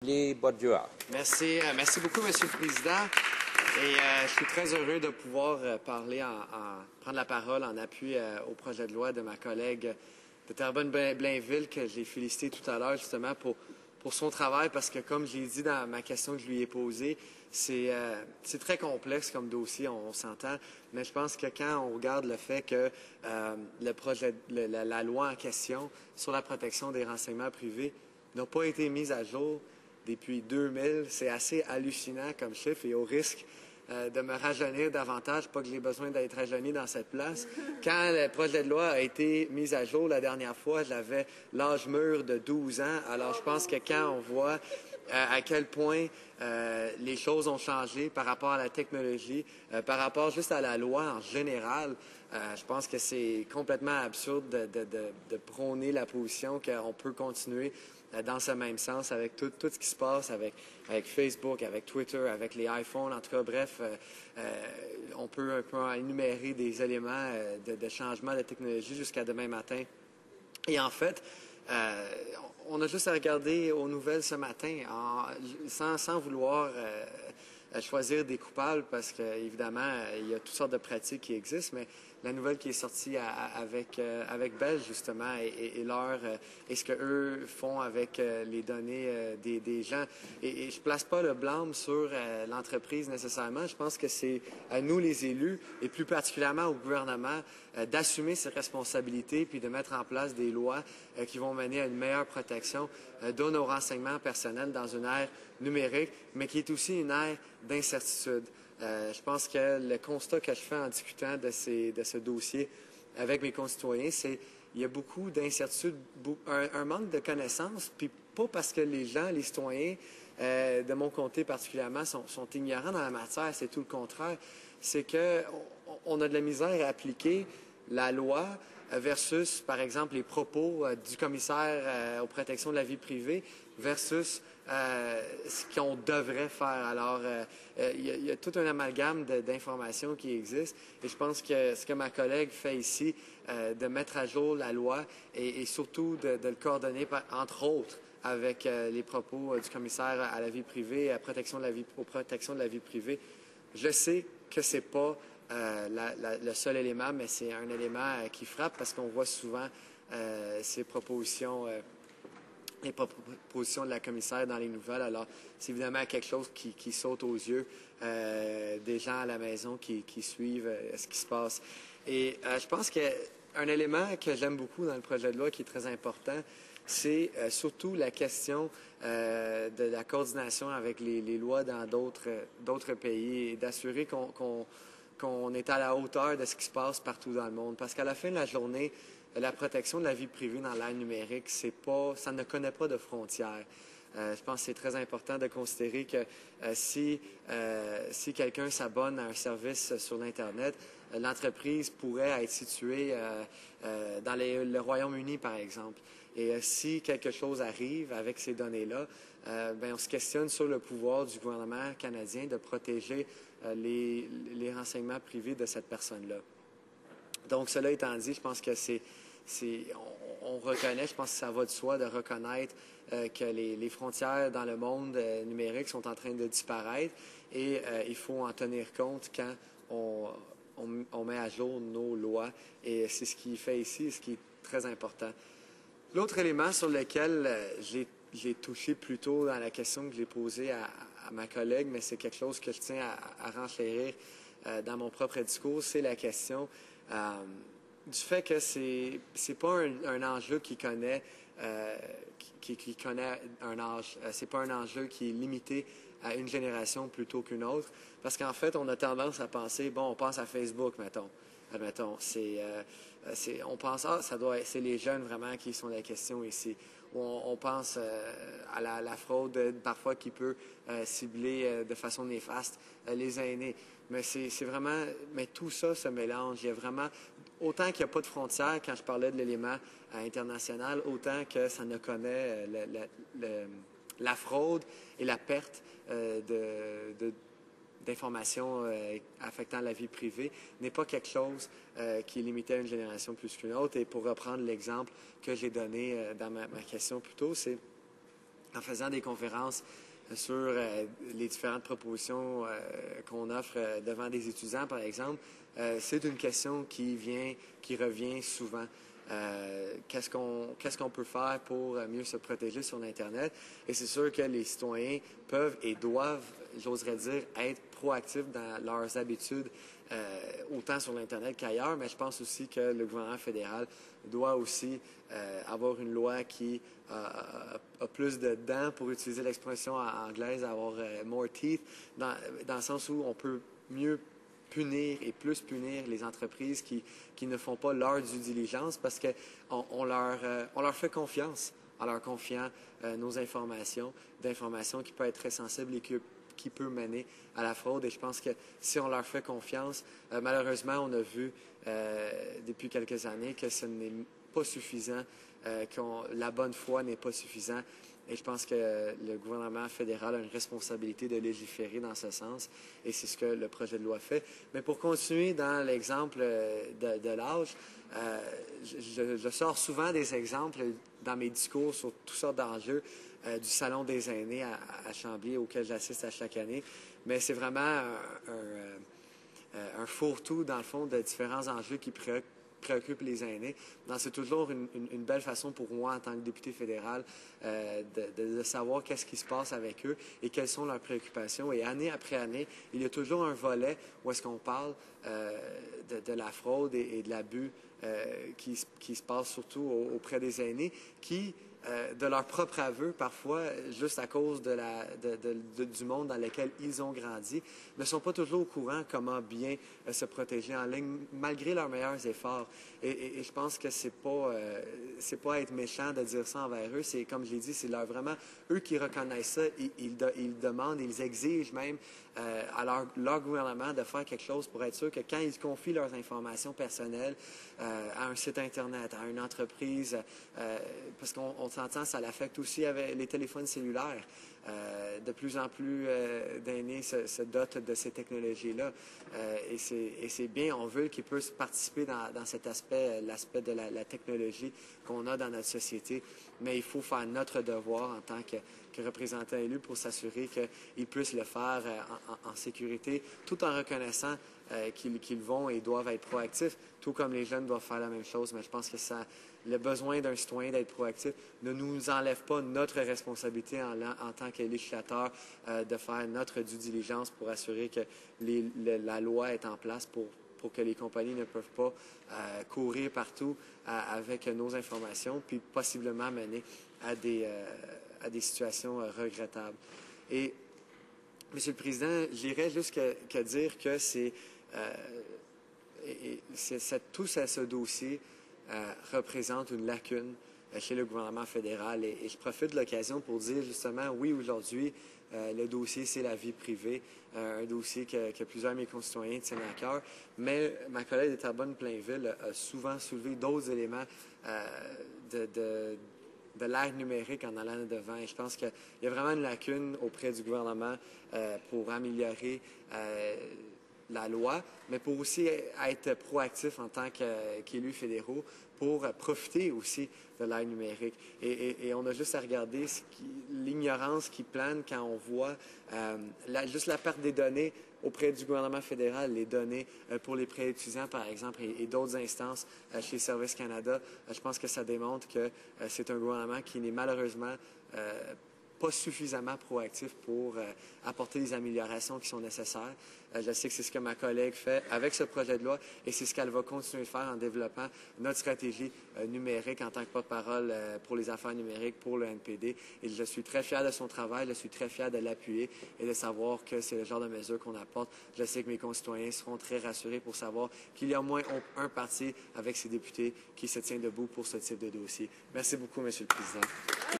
Merci beaucoup, Monsieur le Président. Et je suis très heureux de pouvoir prendre la parole en appui au projet de loi de ma collègue de Terrebonne-Blainville, que j'ai félicité tout à l'heure justement pour son travail, parce que comme j'ai dit dans ma question que je lui ai posée, c'est très complexe comme dossier, on s'entend, mais je pense que quand on regarde le fait que la loi en question sur la protection des renseignements privés n'a pas été mise à jour depuis 2000, c'est assez hallucinant comme chiffre, et au risque de me rajeunir davantage, pas que j'ai besoin d'être rajeuni dans cette place. Quand le projet de loi a été mis à jour la dernière fois, j'avais l'âge mûr de 12 ans. Alors je pense que quand on voit à quel point les choses ont changé par rapport à la technologie, par rapport juste à la loi en général, je pense que c'est complètement absurde de prôner la position qu'on peut continuer dans ce même sens avec tout ce qui se passe avec Facebook, avec Twitter, avec les iPhones. En tout cas, bref, on peut énumérer des éléments de changement de technologie jusqu'à demain matin. Et en fait, on a juste à regarder aux nouvelles ce matin, sans vouloir choisir des coupables, parce qu'évidemment, il y a toutes sortes de pratiques qui existent, mais la nouvelle qui est sortie avec Bell, justement, et ce qu'eux font avec les données des gens. Et je ne place pas le blâme sur l'entreprise nécessairement. Je pense que c'est à nous, les élus, et plus particulièrement au gouvernement, d'assumer ses responsabilités puis de mettre en place des lois qui vont mener à une meilleure protection de nos renseignements personnels dans une ère numérique, mais qui est aussi une ère d'incertitude. Je pense que le constat que je fais en discutant de ce dossier avec mes concitoyens, c'est qu'il y a beaucoup d'incertitudes, un manque de connaissances, puis pas parce que les gens, les citoyens, de mon comté particulièrement, sont ignorants dans la matière, c'est tout le contraire. C'est qu'on a de la misère à appliquer la loi versus, par exemple, les propos du commissaire aux protections de la vie privée versus ce qu'on devrait faire. Alors, il y a tout un amalgame d'informations qui existent, et je pense que ce que ma collègue fait ici, de mettre à jour la loi et surtout de le coordonner, entre autres, avec les propos du commissaire à la vie privée, aux protections de la vie privée, je sais que c'est pas le seul élément, mais c'est un élément qui frappe, parce qu'on voit souvent ces propositions de la commissaire dans les nouvelles. Alors, c'est évidemment quelque chose qui saute aux yeux des gens à la maison qui suivent ce qui se passe. Et je pense qu'un élément que j'aime beaucoup dans le projet de loi qui est très important, c'est surtout la question de la coordination avec les lois dans d'autres pays, et d'assurer qu'on est à la hauteur de ce qui se passe partout dans le monde. Parce qu'à la fin de la journée, la protection de la vie privée dans l'ère numérique, ça ne connaît pas de frontières. Je pense que c'est très important de considérer que si quelqu'un s'abonne à un service sur l'Internet, l'entreprise pourrait être située dans le Royaume-Uni, par exemple. Et si quelque chose arrive avec ces données-là, on se questionne sur le pouvoir du gouvernement canadien de protéger les renseignements privés de cette personne-là. Donc, cela étant dit, je pense que on reconnaît, je pense que ça va de soi de reconnaître que les frontières dans le monde numérique sont en train de disparaître, et il faut en tenir compte quand on met à jour nos lois, et c'est ce qu'il fait ici, ce qui est très important. L'autre élément sur lequel j'ai touché plus tôt dans la question que j'ai posée à ma collègue, mais c'est quelque chose que je tiens à renchérir dans mon propre discours, c'est la question du fait que c'est pas un enjeu qui connaît un âge. C'est pas un enjeu qui est limité à une génération plutôt qu'une autre, parce qu'en fait, on a tendance à penser, on pense à Facebook, mettons. Admettons, on pense, c'est les jeunes vraiment qui sont la question ici. On pense à la fraude parfois qui peut cibler de façon néfaste les aînés. Mais mais tout ça se mélange. Il y a vraiment, autant qu'il n'y a pas de frontières quand je parlais de l'élément international, autant que ça ne connaît la fraude et la perte d'informations affectant la vie privée n'est pas quelque chose qui est limité à une génération plus qu'une autre. Et pour reprendre l'exemple que j'ai donné dans ma question plus tôt, c'est en faisant des conférences sur les différentes propositions qu'on offre devant des étudiants, par exemple, c'est une question qui revient souvent. Qu'est-ce qu'on peut faire pour mieux se protéger sur l'Internet? Et c'est sûr que les citoyens peuvent et doivent, j'oserais dire, être proactifs dans leurs habitudes, autant sur l'Internet qu'ailleurs, mais je pense aussi que le gouvernement fédéral doit aussi avoir une loi qui a plus de dents, pour utiliser l'expression anglaise, avoir more teeth, dans le sens où on peut mieux punir et plus punir les entreprises qui ne font pas leur due diligence parce qu'on leur fait confiance en leur confiant nos informations, d'informations qui peuvent être très sensibles et qui peut mener à la fraude. Et je pense que si on leur fait confiance, malheureusement, on a vu depuis quelques années que ce n'est pas suffisant, que la bonne foi n'est pas suffisante. Et je pense que le gouvernement fédéral a une responsabilité de légiférer dans ce sens, et c'est ce que le projet de loi fait. Mais pour continuer dans l'exemple de l'âge, je sors souvent des exemples dans mes discours sur toutes sortes d'enjeux du Salon des aînés à Chambly, auquel j'assiste à chaque année. Mais c'est vraiment un fourre-tout, dans le fond, de différents enjeux qui préoccupent les aînés. C'est toujours une belle façon pour moi, en tant que député fédéral, de savoir qu'est-ce qui se passe avec eux et quelles sont leurs préoccupations. Et année après année, il y a toujours un volet où est-ce qu'on parle de la fraude et de l'abus qui se passe surtout auprès des aînés qui, de leur propre aveu, parfois, juste à cause du monde dans lequel ils ont grandi, ne sont pas toujours au courant comment bien se protéger en ligne, malgré leurs meilleurs efforts. Et je pense que c'est pas être méchant de dire ça envers eux. C'est, comme je l'ai dit, c'est vraiment eux qui reconnaissent ça. Ils demandent, ils exigent même à leur gouvernement de faire quelque chose pour être sûr que quand ils confient leurs informations personnelles à un site Internet, à une entreprise, parce qu'on s'entend, ça l'affecte aussi avec les téléphones cellulaires. De plus en plus d'aînés se dotent de ces technologies-là. Et c'est bien, on veut qu'ils puissent participer dans cet aspect, l'aspect de la technologie qu'on a dans notre société. Mais il faut faire notre devoir en tant que représentants élus pour s'assurer qu'ils puissent le faire en sécurité, tout en reconnaissant qu'ils vont et doivent être proactifs, tout comme les jeunes doivent faire la même chose. Mais je pense que le besoin d'un citoyen d'être proactif ne nous enlève pas notre responsabilité en tant que législateur de faire notre due diligence pour assurer que la loi est en place pour que les compagnies ne peuvent pas courir partout avec nos informations, puis possiblement mener à des situations regrettables. Et, Monsieur le Président, j'irais juste que dire que tout ce dossier représente une lacune chez le gouvernement fédéral. Et je profite de l'occasion pour dire justement, oui, aujourd'hui, le dossier, c'est la vie privée, un dossier que plusieurs de mes concitoyens tiennent à cœur. Mais ma collègue de Terrebonne-Plainville a souvent soulevé d'autres éléments de l'ère numérique en allant devant. Et je pense qu'il y a vraiment une lacune auprès du gouvernement pour améliorer la loi, mais pour aussi être proactif en tant qu'élus fédéraux pour profiter aussi de l'ère numérique. Et on a juste à regarder l'ignorance qui plane quand on voit juste la perte des données auprès du gouvernement fédéral, les données pour les prêts étudiants, par exemple, et d'autres instances chez Service Canada. Je pense que ça démontre que c'est un gouvernement qui n'est malheureusement pas suffisamment proactif pour apporter les améliorations qui sont nécessaires. Je sais que c'est ce que ma collègue fait avec ce projet de loi et c'est ce qu'elle va continuer de faire en développant notre stratégie numérique en tant que porte-parole pour les affaires numériques pour le NPD. Et je suis très fier de son travail, je suis très fier de l'appuyer et de savoir que c'est le genre de mesures qu'on apporte. Je sais que mes concitoyens seront très rassurés pour savoir qu'il y a au moins un parti avec ses députés qui se tient debout pour ce type de dossier. Merci beaucoup, Monsieur le Président.